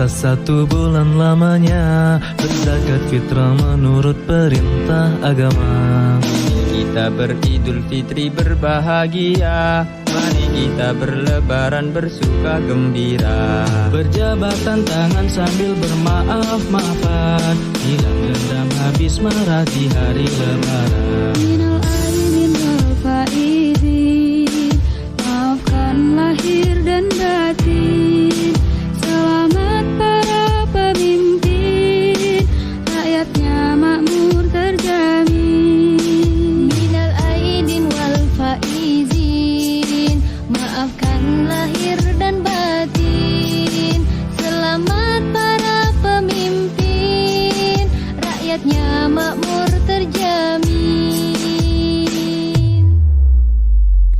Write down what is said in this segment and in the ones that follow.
Puasa 1 bulan lamanya, berzakat fitrah menurut perintah agama. Kita beridul fitri berbahagia, mari kita berlebaran bersuka gembira. Berjabatan tangan sambil bermaaf-maafan, hilang dendam habis marah di hari lebaran. Minal aidin wal faizin, maafkan lahir dan batin. Selamat para pemimpin, rakyatnya makmur terjamin. Minal aidin wal faizin, maafkan lahir dan batin. Selamat para pemimpin, rakyatnya makmur terjamin.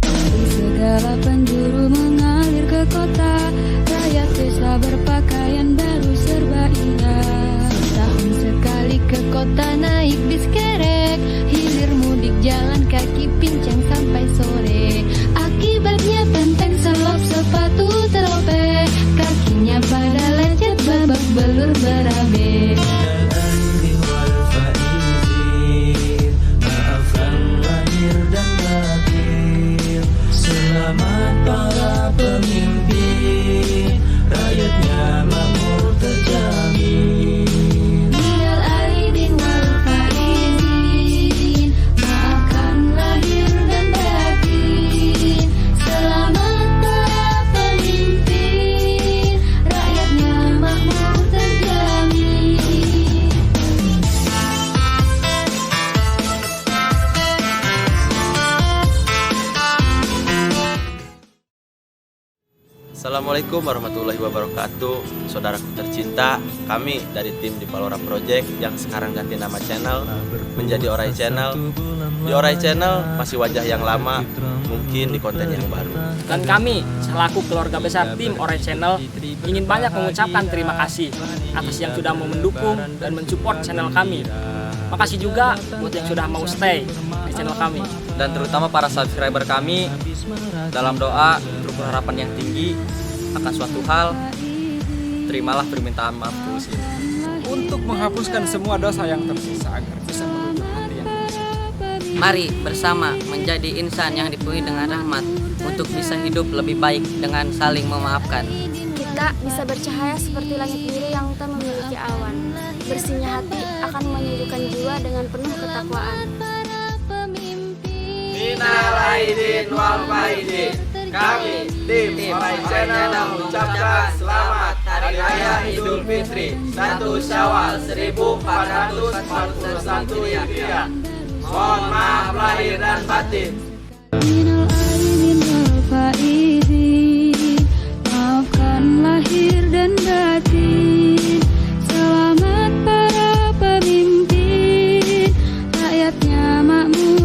Dari segala penjuru mengalir ke kota, rakyat desa berpakaian baru serba indah. Tahun sekali ke kota naik bis kerek, hilir mudik jalan kaki pincang sampai sore. Akibatnya benteng selop sepatu terobek, kakinya pada lecet babak belur berabe. Selamat para pemimpin, rakyatnya makmur terjamin. Minal aidin wal faizin, maafkan lahir dan batin. Selamat para pemimpin, rakyatnya makmur terjamin. Assalamualaikum warahmatullahi wabarakatuh. Saudaraku tercinta, kami dari tim di Palora Project yang sekarang ganti nama channel menjadi Orai Channel. Di Orai Channel masih wajah yang lama, mungkin di konten yang baru. Dan kami selaku keluarga besar tim Orai Channel ingin banyak mengucapkan terima kasih atas yang sudah mau mendukung dan mensupport channel kami. Makasih juga buat yang sudah mau stay di channel kami. Dan terutama para subscriber kami, dalam doa untuk harapan yang tinggi akan suatu hal, terimalah permintaan maaf tulus ini. Untuk menghapuskan semua dosa yang tersisa agar bisa menuju hati yang bersih. Mari bersama menjadi insan yang dipenuhi dengan rahmat untuk bisa hidup lebih baik dengan saling memaafkan. Kita bisa bercahaya seperti langit biru yang tak memiliki awan. Bersihnya hati akan menyejukkan jiwa dengan penuh ketakwaan. Minal aidin wal faizin, kami tim Orai Channel mengucapkan selamat Hari Raya Idul Fitri 1 Syawal 1441 Hijriah. Mohon maaf lahir dan batin. Minal aidin wal faizin, maafkan lahir dan batin. Selamat para pemimpin, rakyatnya makmur